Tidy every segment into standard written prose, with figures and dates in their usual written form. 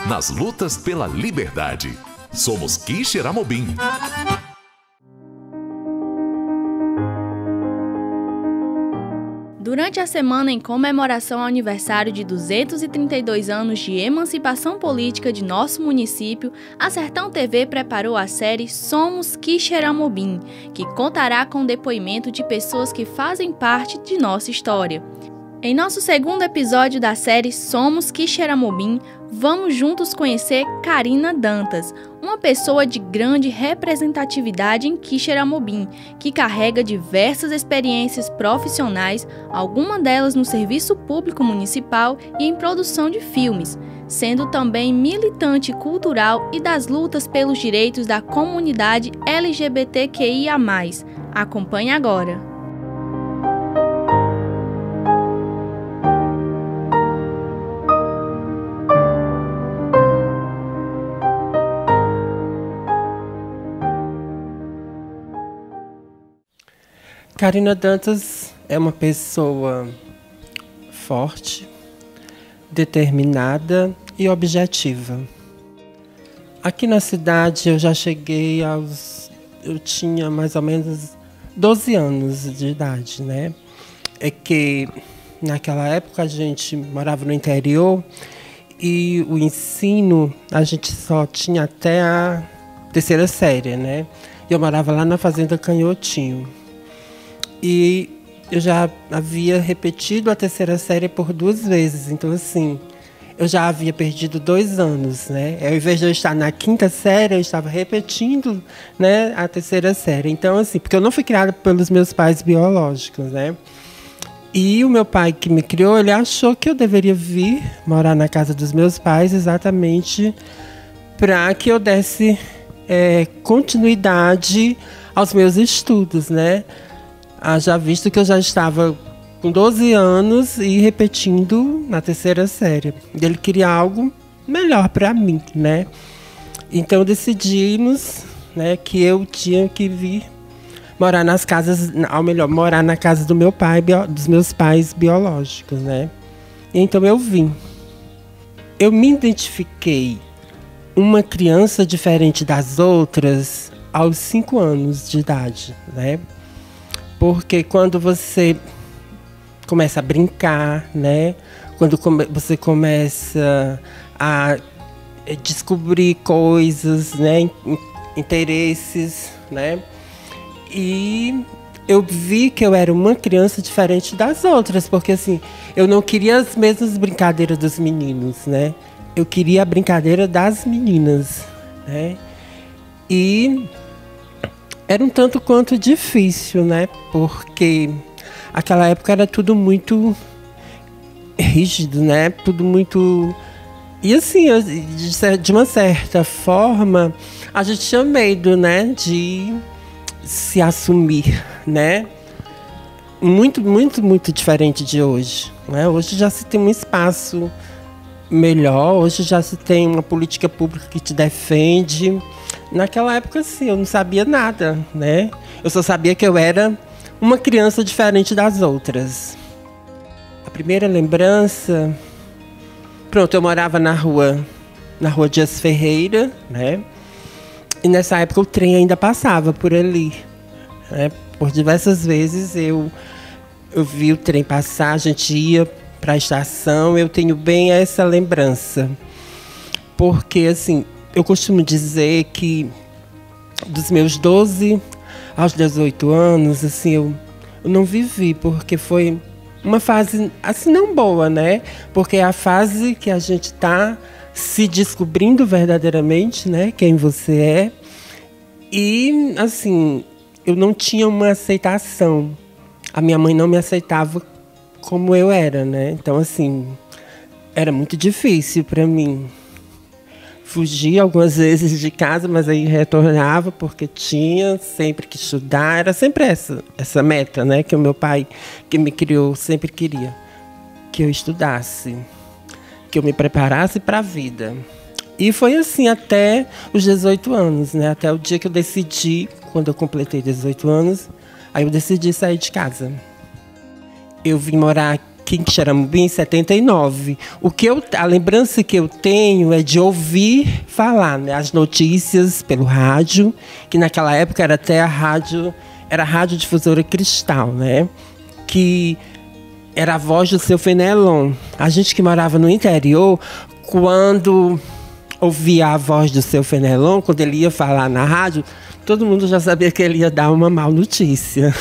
nas lutas pela liberdade. Somos Quixeramobim. Durante a semana em comemoração ao aniversário de 232 anos de emancipação política de nosso município, a Sertão TV preparou a série Somos Quixeramobim, que contará com o depoimento de pessoas que fazem parte de nossa história. Em nosso segundo episódio da série Somos Quixeramobim, vamos juntos conhecer Karina Dantas, uma pessoa de grande representatividade em Quixeramobim, que carrega diversas experiências profissionais, algumas delas no serviço público municipal e em produção de filmes, sendo também militante cultural e das lutas pelos direitos da comunidade LGBTQIA+. Acompanhe agora. Karina Dantas é uma pessoa forte, determinada e objetiva. Aqui na cidade eu já cheguei eu tinha mais ou menos 12 anos de idade, né? É que naquela época a gente morava no interior e o ensino a gente só tinha até a terceira série, né? Eu morava lá na Fazenda Canhotinho. E eu já havia repetido a terceira série por 2 vezes. Então, assim, eu já havia perdido 2 anos, né? Ao invés de eu estar na 5ª série, eu estava repetindo, né, a terceira série. Então, assim, porque eu não fui criada pelos meus pais biológicos, né? E o meu pai que me criou, ele achou que eu deveria vir morar na casa dos meus pais exatamente para que eu desse continuidade aos meus estudos, né? Já visto que eu já estava com 12 anos e repetindo na terceira série. Ele queria algo melhor para mim, né? Então decidimos, né, que eu tinha que vir morar nas casas, ou melhor, morar na casa do meu pai, dos meus pais biológicos, né? E então eu vim. Eu me identifiquei uma criança diferente das outras aos 5 anos de idade, né? Porque quando você começa a brincar, né? Quando você começa a descobrir coisas, né? Interesses, né? E eu vi que eu era uma criança diferente das outras, porque assim, eu não queria as mesmas brincadeiras dos meninos, né? Eu queria a brincadeira das meninas, né? E era um tanto quanto difícil, né? Porque aquela época era tudo muito rígido, né? Tudo muito... E assim, de uma certa forma, a gente tinha medo, né? De se assumir, né? Muito, muito, muito diferente de hoje, né? Hoje já se tem um espaço melhor, hoje já se tem uma política pública que te defende. Naquela época, assim, eu não sabia nada, né? Eu só sabia que eu era uma criança diferente das outras. A primeira lembrança... Pronto, eu morava na rua Dias Ferreira, né? E nessa época o trem ainda passava por ali, né? Por diversas vezes eu vi o trem passar, a gente ia para a estação. Eu tenho bem essa lembrança. Porque, assim, eu costumo dizer que dos meus 12 aos 18 anos, assim, eu não vivi, porque foi uma fase, assim, não boa, né? Porque é a fase que a gente está se descobrindo verdadeiramente, né? Quem você é. E, assim, eu não tinha uma aceitação. A minha mãe não me aceitava como eu era, né? Então, assim, era muito difícil para mim. Fugia algumas vezes de casa, mas aí retornava porque tinha sempre que estudar. Era sempre essa meta, né? Que o meu pai, que me criou, sempre queria. Que eu estudasse, que eu me preparasse para a vida. E foi assim até os 18 anos, né? Até o dia que eu decidi, quando eu completei 18 anos, aí eu decidi sair de casa. Eu vim morar aqui em Quixeramobim em 79. A lembrança que eu tenho é de ouvir falar, né, as notícias pelo rádio, que naquela época era até a Rádio Difusora Cristal, né, que era a voz do seu Fenelon. A gente que morava no interior, quando ouvia a voz do seu Fenelon, quando ele ia falar na rádio, todo mundo já sabia que ele ia dar uma má notícia.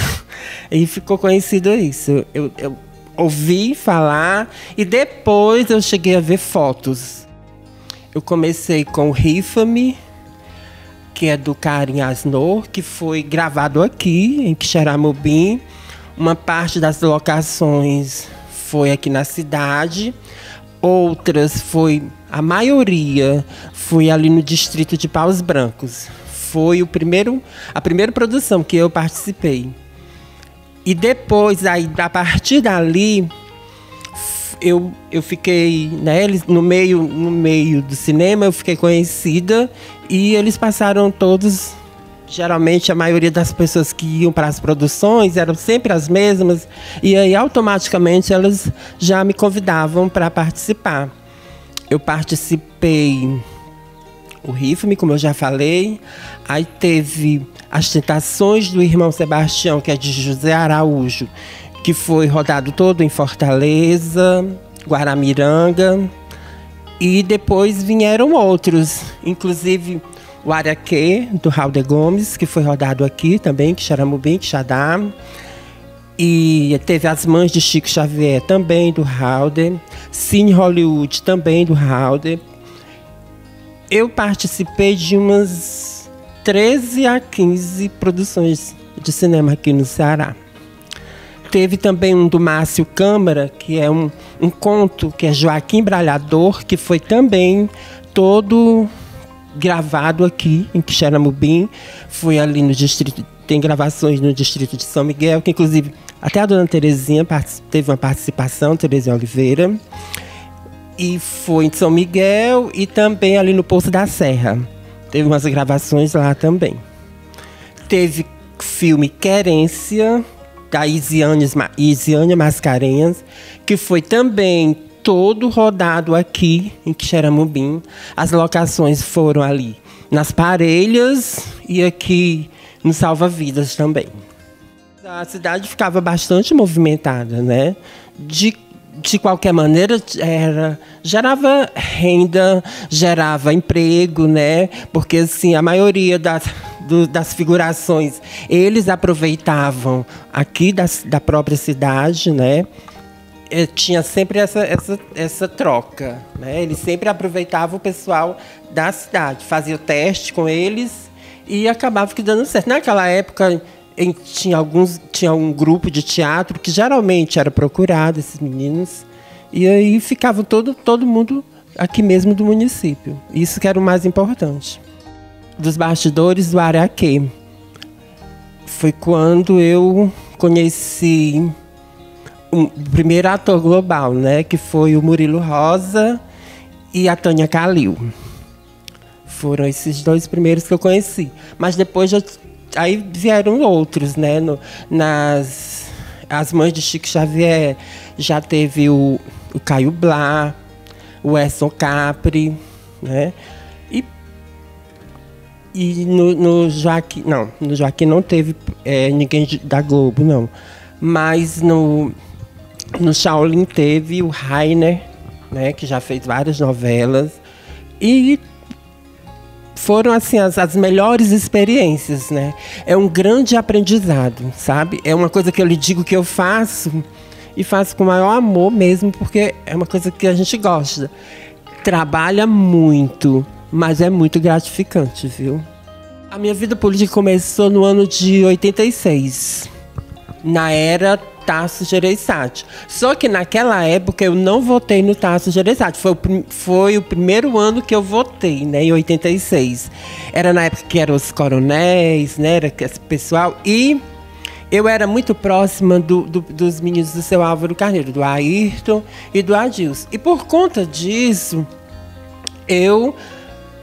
E ficou conhecido isso. Eu ouvi falar e depois eu cheguei a ver fotos. Eu comecei com o Rifa-me, que é do Karim Asnor, que foi gravado aqui em Quixeramobim. Uma parte das locações foi aqui na cidade, outras a maioria foi ali no distrito de Paus Brancos. Foi a primeira produção que eu participei. E depois, aí, a partir dali, eu fiquei, né, no meio do cinema, eu fiquei conhecida e eles passaram todos, geralmente a maioria das pessoas que iam para as produções eram sempre as mesmas, e aí automaticamente elas já me convidavam para participar. Eu participei o Rifa-me, como eu já falei, aí teve As Tentações do Irmão Sebastião, que é de José Araújo, que foi rodado todo em Fortaleza, Guaramiranga, e depois vieram outros, inclusive o Araquê, do Raul de Gomes, que foi rodado aqui também, Quixeramobim, Quixadá. E teve As Mães de Chico Xavier, também do Halder. Cine Hollywood, também do Halder. Eu participei de umas 13 a 15 produções de cinema aqui no Ceará. Teve também um do Márcio Câmara, que é um conto, que é Joaquim Bralhador, que foi também todo gravado aqui em Quixeramobim. Foi ali no distrito, tem gravações no distrito de São Miguel, que inclusive até a dona Terezinha teve uma participação, Terezinha Oliveira. E foi em São Miguel e também ali no Poço da Serra. Teve umas gravações lá também. Teve filme Querência, da Isiane Mascarenhas, que foi também todo rodado aqui em Quixeramobim. As locações foram ali nas Parelhas e aqui no Salva Vidas também. A cidade ficava bastante movimentada, né? De qualquer maneira, gerava renda, gerava emprego, né? Porque assim, a maioria das figurações, eles aproveitavam aqui da própria cidade, né? Tinha sempre essa troca, né? Eles sempre aproveitavam o pessoal da cidade, fazia o teste com eles e acabava que dando certo. Naquela época, tinha um grupo de teatro que geralmente era procurado, esses meninos, e aí ficava todo mundo aqui mesmo do município. Isso que era o mais importante. Dos bastidores do Araquê. Foi quando eu conheci o primeiro ator global, né, que foi o Murilo Rosa e a Tânia Kalil. Foram esses dois primeiros que eu conheci. Mas depois aí vieram outros, né? As Mães de Chico Xavier, já teve o Caio Blá, o Edson Capri, né? E no Joaquim, no Joaquim não teve ninguém da Globo, não. Mas no Shaolin teve o Rainer, né? Que já fez várias novelas. E foram assim as melhores experiências, né? É um grande aprendizado, sabe? É uma coisa que eu lhe digo que eu faço e faço com o maior amor mesmo, porque é uma coisa que a gente gosta. Trabalha muito, mas é muito gratificante, viu? A minha vida política começou no ano de 86, na era Tasso Gereissati. Só que naquela época eu não votei no Tasso Gereissati. Foi o primeiro ano que eu votei, né, em 86. Era na época que eram os coronéis, né, era esse pessoal. E eu era muito próxima dos meninos do seu Álvaro Carneiro, do Ayrton e do Adilson. E por conta disso,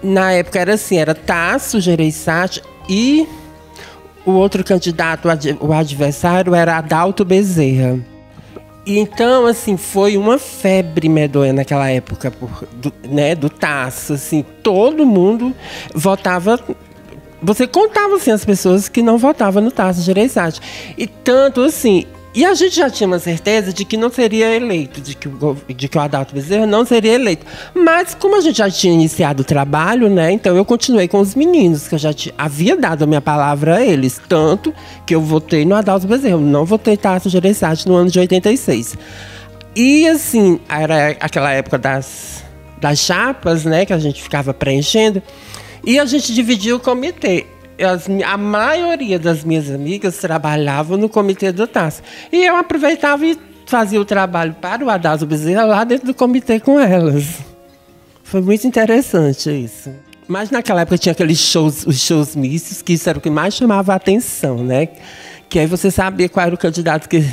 na época era assim, era Tasso Gereissati e o outro candidato, o adversário, era Adalto Bezerra. E então, assim, foi uma febre medonha naquela época, do Tasso, assim, todo mundo votava. Você contava, assim, as pessoas que não votavam no Tasso Gereissati. E tanto, assim, e a gente já tinha uma certeza de que não seria eleito, de que o Adalto Bezerra não seria eleito. Mas, como a gente já tinha iniciado o trabalho, né, então eu continuei com os meninos, que eu já havia dado a minha palavra a eles. Tanto que eu votei no Adalto Bezerra, eu não votei Tasso Gereissati no ano de 86. E, assim, era aquela época das chapas, né, que a gente ficava preenchendo, e a gente dividia o comitê. A maioria das minhas amigas trabalhavam no comitê do Tasso. E eu aproveitava e fazia o trabalho para o Adalto Bezerra lá dentro do comitê com elas. Foi muito interessante isso. Mas naquela época tinha aqueles shows, os shows mistos, que isso era o que mais chamava a atenção, né? Que aí você sabia qual era o candidato que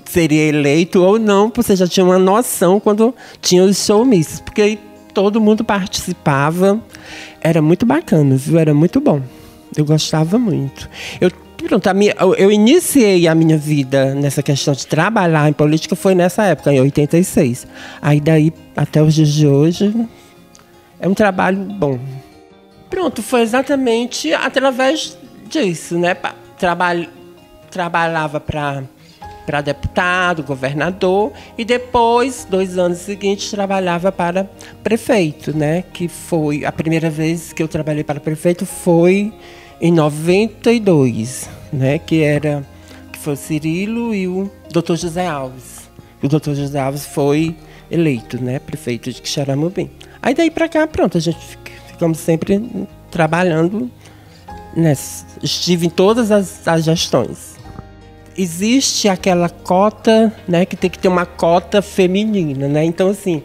seria eleito ou não, você já tinha uma noção quando tinha os shows mistos. Porque aí todo mundo participava. Era muito bacana, viu? Era muito bom. Eu gostava muito. Eu iniciei a minha vida nessa questão de trabalhar em política foi nessa época, em 86. Aí daí, até os dias de hoje, é um trabalho bom. Pronto, foi exatamente através disso, né? Trabalhava para deputado, governador, e depois, 2 anos seguintes, trabalhava para prefeito, né? Que foi a primeira vez que eu trabalhei para prefeito foi em 92, né? Que foi o Cirilo e o Dr. José Alves. O Dr. José Alves foi eleito, né? Prefeito de Quixeramobim. Aí daí para cá, pronto, a gente ficamos sempre trabalhando nessa. Estive em todas as gestões. Existe aquela cota, né, que tem que ter uma cota feminina, né? Então, assim,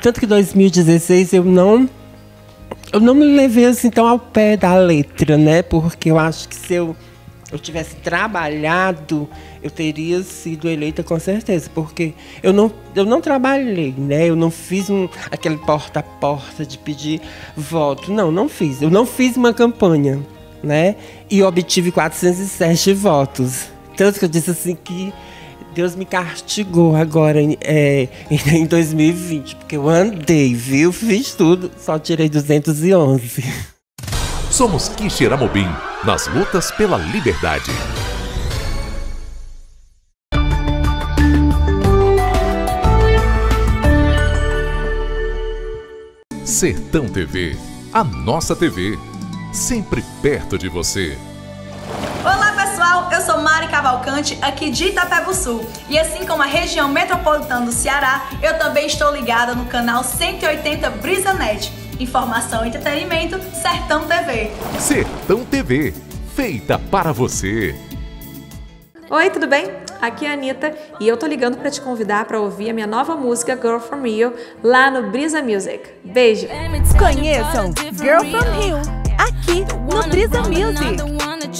tanto que em 2016 eu não me levei assim tão ao pé da letra, né? Porque eu acho que se eu tivesse trabalhado, eu teria sido eleita com certeza, porque eu não trabalhei, né? Eu não fiz aquele porta a porta de pedir voto, não fiz. Eu não fiz uma campanha, né? E obtive 407 votos. Tanto que eu disse assim que Deus me castigou agora em 2020, porque eu andei, viu? Fiz tudo, só tirei 211. Somos Quixeramobim, nas lutas pela liberdade. Sertão TV, a nossa TV, sempre perto de você. Olá pessoal, eu sou Mari Cavalcante, aqui de Itapebussul. E assim como a região metropolitana do Ceará, eu também estou ligada no canal 180 BrisaNet. Informação e entretenimento, Sertão TV. Sertão TV, feita para você. Oi, tudo bem? Aqui é a Anitta e eu tô ligando para te convidar para ouvir a minha nova música Girl From Rio lá no Brisa Music. Beijo! Conheçam Girl From Rio aqui no Brisa Music.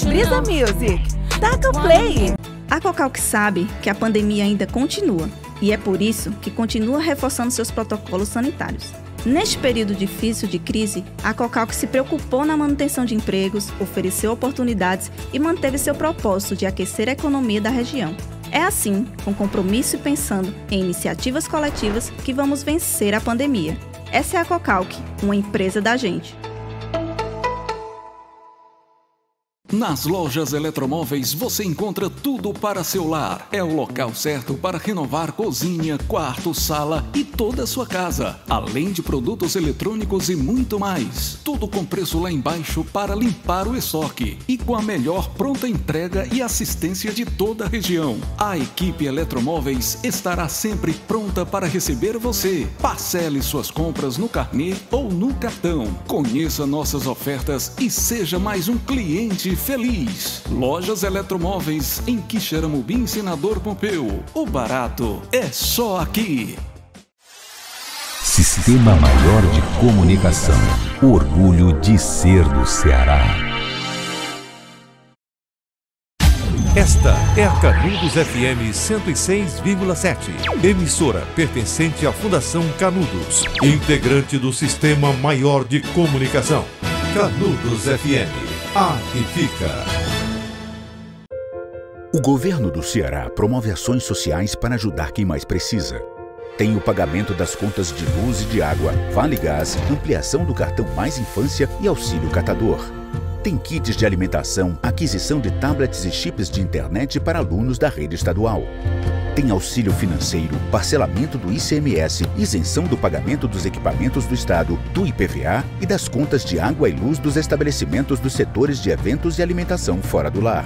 Brisa Music, taca o play! A Cocalc sabe que a pandemia ainda continua e é por isso que continua reforçando seus protocolos sanitários. Neste período difícil de crise, a Cocalc se preocupou na manutenção de empregos, ofereceu oportunidades e manteve seu propósito de aquecer a economia da região. É assim, com compromisso e pensando em iniciativas coletivas, que vamos vencer a pandemia. Essa é a Cocalc, uma empresa da gente. Nas lojas Eletromóveis você encontra tudo para seu lar. É o local certo para renovar cozinha, quarto, sala e toda a sua casa. Além de produtos eletrônicos e muito mais. Tudo com preço lá embaixo para limpar o estoque. E com a melhor pronta entrega e assistência de toda a região. A equipe Eletromóveis estará sempre pronta para receber você. Parcele suas compras no carnê ou no cartão. Conheça nossas ofertas e seja mais um cliente feliz. Lojas Eletromóveis em Quixeramobim, Senador Pompeu. O barato é só aqui. Sistema Maior de Comunicação. Orgulho de ser do Ceará. Esta é a Canudos FM 106,7, emissora pertencente à Fundação Canudos, integrante do Sistema Maior de Comunicação. Canudos FM. A que fica. O governo do Ceará promove ações sociais para ajudar quem mais precisa. Tem o pagamento das contas de luz e de água, Vale Gás, ampliação do cartão Mais Infância e auxílio catador. Tem kits de alimentação, aquisição de tablets e chips de internet para alunos da rede estadual. Tem auxílio financeiro, parcelamento do ICMS, isenção do pagamento dos equipamentos do Estado, do IPVA e das contas de água e luz dos estabelecimentos dos setores de eventos e alimentação fora do lar.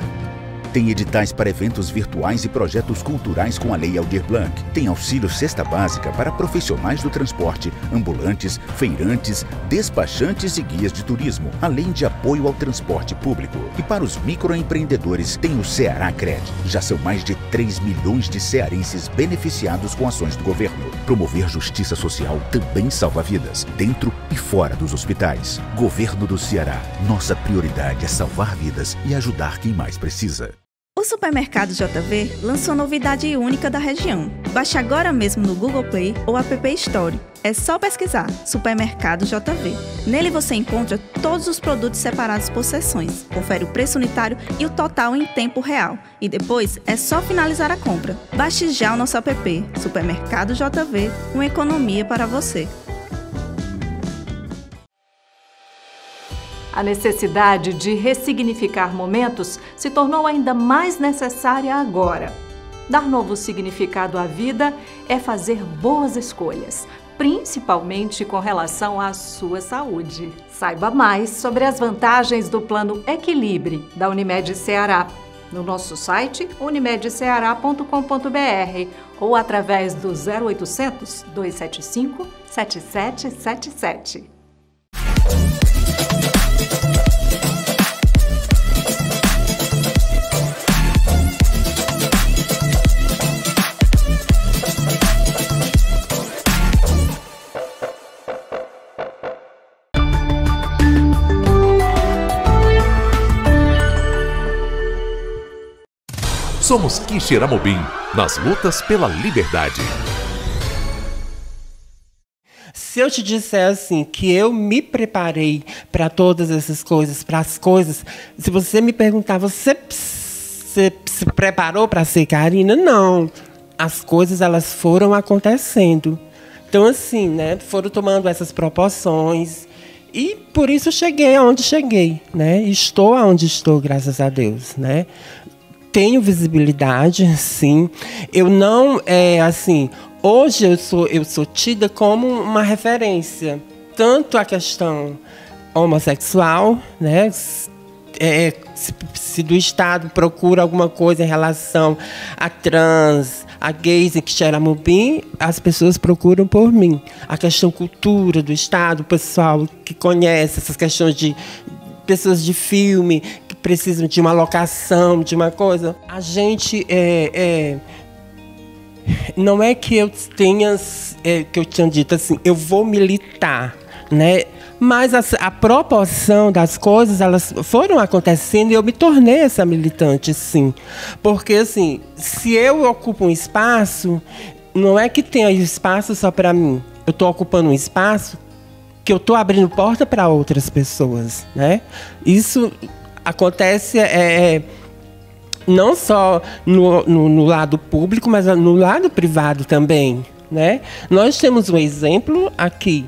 Tem editais para eventos virtuais e projetos culturais com a Lei Aldir Blanc. Tem auxílio cesta básica para profissionais do transporte, ambulantes, feirantes, despachantes e guias de turismo, além de apoio ao transporte público. E para os microempreendedores tem o Ceará Cred. Já são mais de 3 milhões de cearenses beneficiados com ações do governo. Promover justiça social também salva vidas, dentro e fora dos hospitais. Governo do Ceará. Nossa prioridade é salvar vidas e ajudar quem mais precisa. O Supermercado JV lançou novidade única da região. Baixe agora mesmo no Google Play ou App Store. É só pesquisar Supermercado JV. Nele você encontra todos os produtos separados por seções, confere o preço unitário e o total em tempo real. E depois é só finalizar a compra. Baixe já o nosso app Supermercado JV, uma economia para você. A necessidade de ressignificar momentos se tornou ainda mais necessária agora. Dar novo significado à vida é fazer boas escolhas, principalmente com relação à sua saúde. Saiba mais sobre as vantagens do Plano Equilibre da Unimed Ceará no nosso site unimedceara.com.br ou através do 0800 275 7777. Somos Quixeramobim, nas lutas pela liberdade. Se eu te disser assim, que eu me preparei para todas essas coisas, para as coisas, se você me perguntar, você se preparou para ser Karina? Não. As coisas, elas foram acontecendo. Então, assim, né, foram tomando essas proporções. E por isso cheguei aonde cheguei, né? Estou aonde estou, graças a Deus, né? Tenho visibilidade, sim. Eu não, assim, hoje eu sou tida como uma referência. Tanto a questão homossexual, né? Se do Estado procura alguma coisa em relação a trans, a gays em Quixeramobim, as pessoas procuram por mim. A questão cultura do Estado, o pessoal que conhece essas questões de pessoas de filme, que precisam de uma locação, de uma coisa. A gente não é que eu tenha, que eu tinha dito assim, eu vou militar, né? Mas a proporção das coisas, elas foram acontecendo e eu me tornei essa militante, sim. Porque, assim, se eu ocupo um espaço, não é que tenha espaço só para mim. Eu estou ocupando um espaço que eu estou abrindo porta para outras pessoas, né? Isso acontece não só no lado público, mas no lado privado também, né? Nós temos um exemplo aqui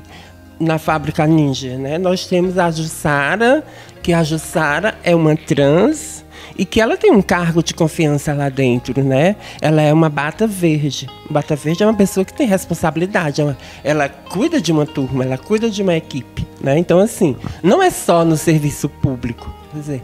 na Fábrica Ninja, né? Nós temos a Jussara, que a Jussara é uma trans e que ela tem um cargo de confiança lá dentro, né? Ela é uma bata verde. Bata verde é uma pessoa que tem responsabilidade. Ela cuida de uma turma, ela cuida de uma equipe, né? Então, assim, não é só no serviço público. Quer dizer,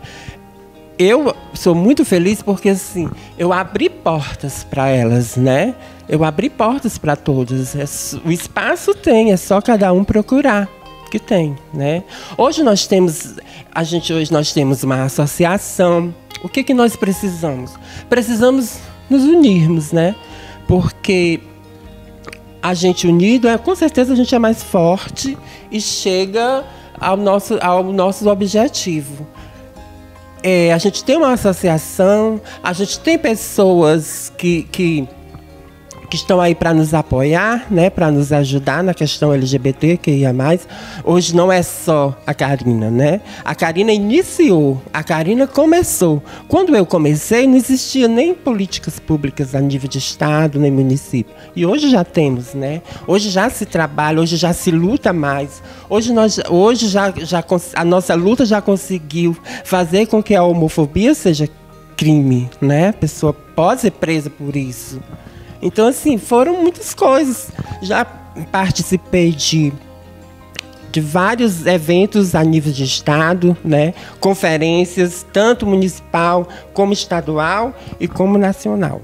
eu sou muito feliz porque, assim, eu abri portas para elas, né? Eu abri portas para todos. O espaço tem, é só cada um procurar que tem, né? Hoje nós temos uma associação. O que nós precisamos? Precisamos nos unirmos, né? Porque a gente unido, com certeza a gente é mais forte e chega ao nosso objetivo. A gente tem uma associação, a gente tem pessoas que que estão aí para nos apoiar, né, para nos ajudar na questão LGBTQIA+. Hoje não é só a Karina, né? A Karina iniciou, a Karina começou. Quando eu comecei, não existia nem políticas públicas a nível de estado, nem município. E hoje já temos, né? Hoje já se trabalha, hoje já se luta mais. Hoje a nossa luta já conseguiu fazer com que a homofobia seja crime, né? A pessoa pode ser presa por isso. Então, assim, foram muitas coisas. Já participei de vários eventos a nível de estado, né? Conferências, tanto municipal, como estadual e como nacional.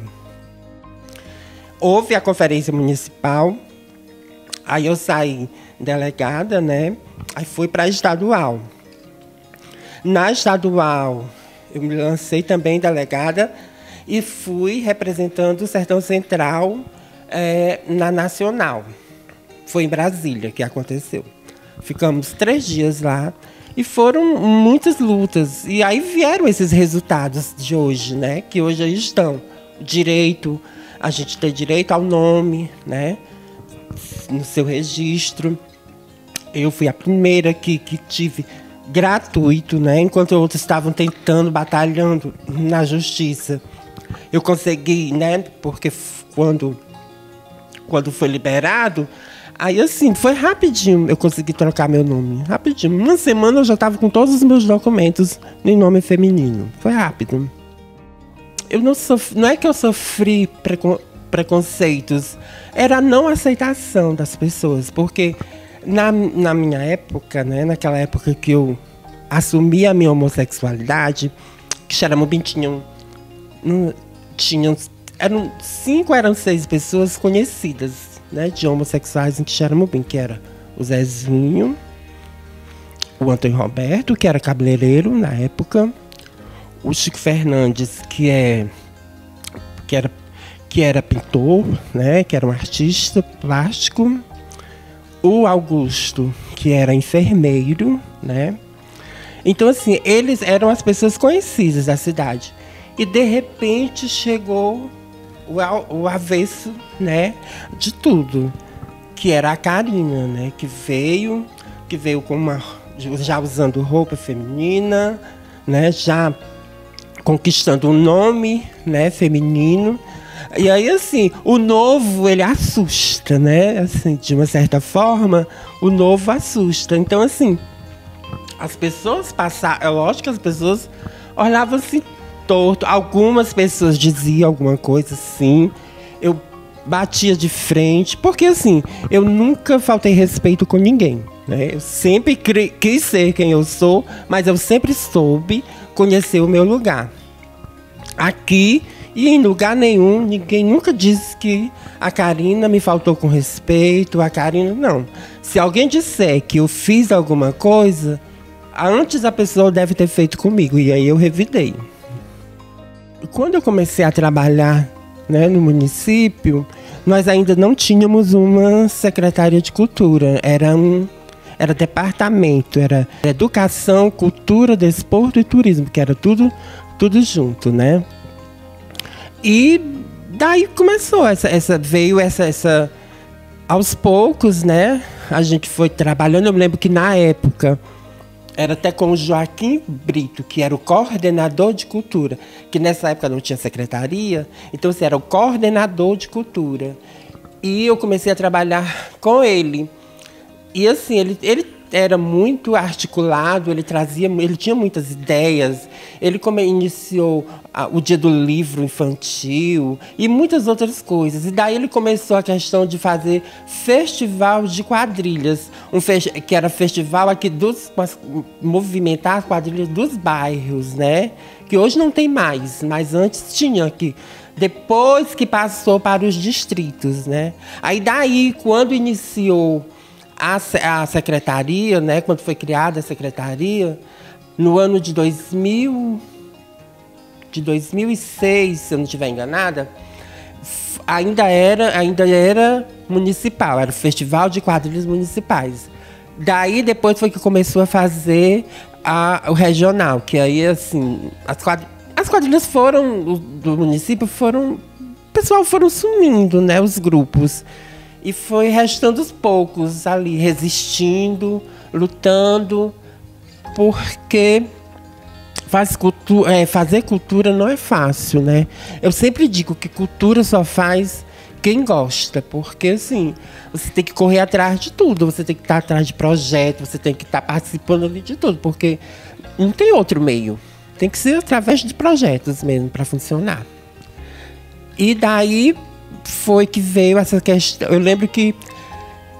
Houve a conferência municipal, aí eu saí delegada, né? Aí fui para a estadual. Na estadual, eu me lancei também delegada e fui representando o Sertão Central na Nacional. Foi em Brasília que aconteceu. Ficamos 3 dias lá e foram muitas lutas. E aí vieram esses resultados de hoje, né? Que hoje aí estão. Direito, a gente tem direito ao nome, né? No seu registro. Eu fui a primeira que tive gratuito, né? Enquanto outros estavam tentando, batalhando na justiça. Eu consegui, né? Porque quando foi liberado, aí assim, foi rapidinho eu consegui trocar meu nome. Rapidinho. Uma semana eu já estava com todos os meus documentos em nome feminino. Foi rápido. Eu não é que eu sofri preconceitos, era a não aceitação das pessoas, porque na minha época, né, naquela época que eu assumi a minha homossexualidade, que Xeramobim eram 5 ou 6 pessoas conhecidas, né, de homossexuais em Xeramobim, que era o Zezinho, o Antônio Roberto, que era cabeleireiro na época, o Chico Fernandes, que era pintor, né, que era um artista plástico, o Augusto, que era enfermeiro, né? Então, assim, eles eram as pessoas conhecidas da cidade. E, de repente, chegou o avesso, né, de tudo. Que era a Karina, né? Que veio com já usando roupa feminina, né? Já conquistando um nome, né, feminino. E aí, assim, o novo, ele assusta, né? Assim, de uma certa forma, o novo assusta. Então, assim, as pessoas passaram... É lógico que as pessoas olhavam assim, torto. Algumas pessoas diziam alguma coisa assim. Eu batia de frente. Porque, assim, eu nunca faltei respeito com ninguém, né? Eu sempre quis ser quem eu sou, mas eu sempre soube conhecer o meu lugar. Aqui... E em lugar nenhum, ninguém nunca disse que a Karina me faltou com respeito, a Karina, não. Se alguém disser que eu fiz alguma coisa, antes a pessoa deve ter feito comigo, e aí eu revidei. Quando eu comecei a trabalhar, né, no município, nós ainda não tínhamos uma secretaria de cultura, era departamento, era educação, cultura, desporto e turismo, que era tudo junto, né? E daí começou veio essa aos poucos, né? A gente foi trabalhando. Eu me lembro que na época era até com o Joaquim Brito, que era o coordenador de cultura, que nessa época não tinha secretaria, então assim, era o coordenador de cultura. E eu comecei a trabalhar com ele. E assim, ele era muito articulado, ele tinha muitas ideias. Ele iniciou o Dia do Livro Infantil e muitas outras coisas. E daí ele começou a questão de fazer festival de quadrilhas, que era festival aqui movimentar as quadrilhas dos bairros, né? Que hoje não tem mais, mas antes tinha aqui. Depois que passou para os distritos, né? Aí daí, quando iniciou a secretaria, né, quando foi criada a secretaria, no ano de 2006, se eu não estiver enganada, ainda era municipal, era o Festival de Quadrilhas Municipais. Daí depois foi que começou a fazer o regional, que aí assim, as quadrilhas do município foram pessoal foram sumindo, né, os grupos. E foi restando os poucos ali, resistindo, lutando, porque fazer cultura não é fácil, né? Eu sempre digo que cultura só faz quem gosta, porque assim, você tem que correr atrás de tudo, você tem que estar atrás de projetos, você tem que estar participando ali de tudo, porque não tem outro meio. Tem que ser através de projetos mesmo para funcionar. E daí foi que veio essa questão. Eu lembro que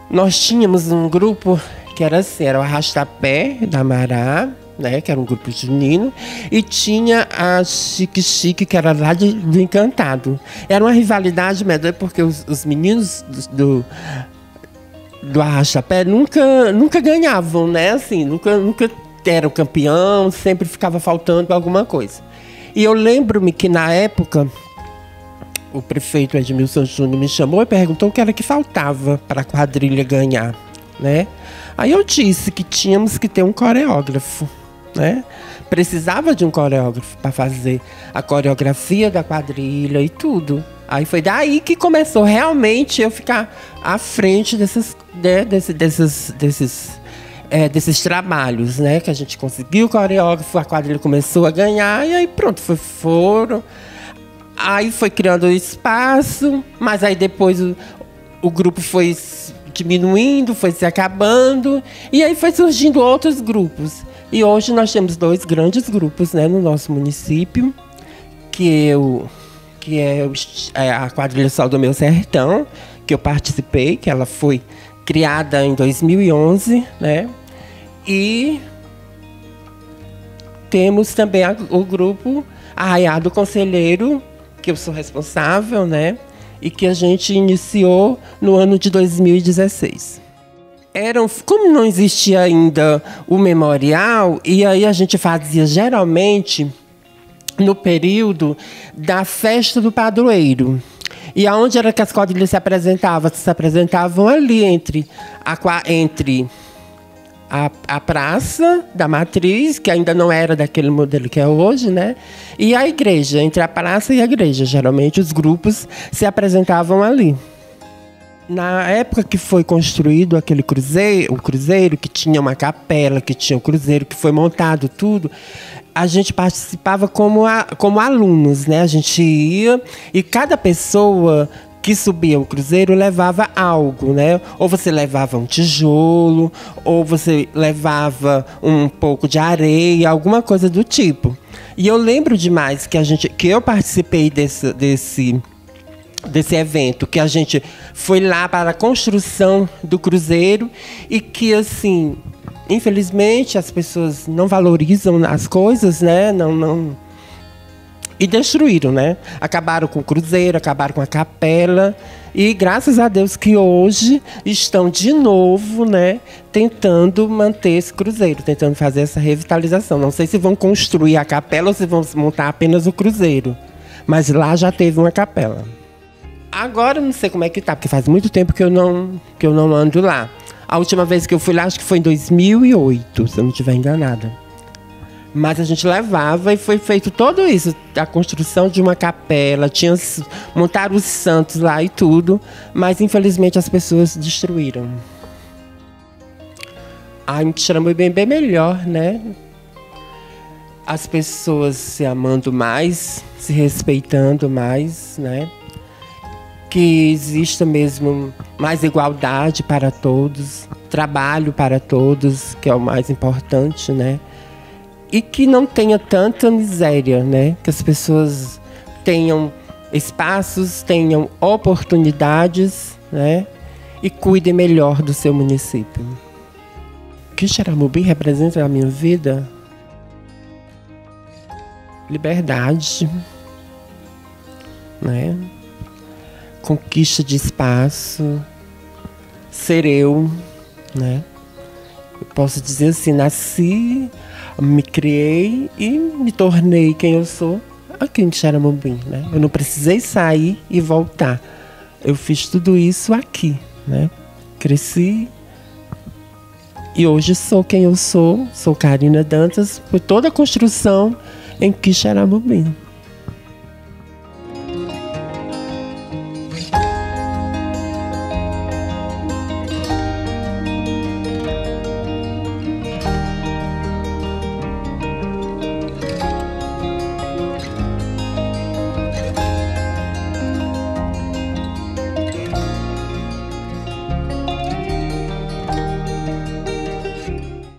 nós tínhamos um grupo que era assim, era o Arrastapé da Mará, né, que era um grupo junino, e tinha a Chique Chique, que era lá do Encantado. Era uma rivalidade, porque os meninos do Arrastapé nunca ganhavam, né, assim, nunca eram campeão, sempre ficava faltando alguma coisa. E eu lembro-me que na época o prefeito Edmilson Júnior me chamou e perguntou o que era que faltava para a quadrilha ganhar, né? Aí eu disse que tínhamos que ter um coreógrafo, né? Precisava de um coreógrafo para fazer a coreografia da quadrilha e tudo. Aí foi daí que começou realmente eu ficar à frente desses trabalhos, né? Que a gente conseguiu o coreógrafo, a quadrilha começou a ganhar e aí pronto, foram. Aí foi criando o espaço, mas aí depois o grupo foi diminuindo, foi se acabando, e aí foi surgindo outros grupos. E hoje nós temos 2 grandes grupos, né, no nosso município, que é a quadrilha Sol do Meu Sertão, que eu participei, que ela foi criada em 2011, né, e temos também o grupo Arraiá do Conselheiro, que eu sou responsável, né? E que a gente iniciou no ano de 2016. Como não existia ainda o memorial, e aí a gente fazia geralmente no período da festa do padroeiro. E aonde era que as quadrilhas se apresentavam? Se apresentavam ali entre a Praça da Matriz, que ainda não era daquele modelo que é hoje, né? E a igreja, entre a praça e a igreja. Geralmente os grupos se apresentavam ali. Na época que foi construído aquele cruzeiro, o cruzeiro que tinha uma capela, que tinha o cruzeiro, que foi montado tudo, a gente participava como alunos, né? A gente ia e cada pessoa que subia o cruzeiro levava algo, né? Ou você levava um tijolo, ou você levava um pouco de areia, alguma coisa do tipo. E eu lembro demais que eu participei desse evento, que a gente foi lá para a construção do cruzeiro e que, assim, infelizmente as pessoas não valorizam as coisas, né? E destruíram, né? Acabaram com o cruzeiro, acabaram com a capela. E graças a Deus que hoje estão de novo, né? Tentando manter esse cruzeiro, tentando fazer essa revitalização. Não sei se vão construir a capela ou se vão montar apenas o cruzeiro. Mas lá já teve uma capela. Agora eu não sei como é que tá, porque faz muito tempo que eu não ando lá. A última vez que eu fui lá, acho que foi em 2008, se eu não estiver enganada. Mas a gente levava e foi feito tudo isso. A construção de uma capela, montaram os santos lá e tudo. Mas, infelizmente, as pessoas destruíram. Em Quixeramobim é bem melhor, né? As pessoas se amando mais, se respeitando mais, né? Que exista mesmo mais igualdade para todos. Trabalho para todos, que é o mais importante, né? E que não tenha tanta miséria, né? Que as pessoas tenham espaços, tenham oportunidades, né? E cuidem melhor do seu município. O que Quixeramobim representa na minha vida? Liberdade, né? Conquista de espaço, ser eu, né? Eu posso dizer assim, nasci, me criei e me tornei quem eu sou aqui em Quixeramobim, né? Eu não precisei sair e voltar. Eu fiz tudo isso aqui, né? Cresci e hoje sou quem eu sou. Sou Karina Dantas, por toda a construção em Quixeramobim.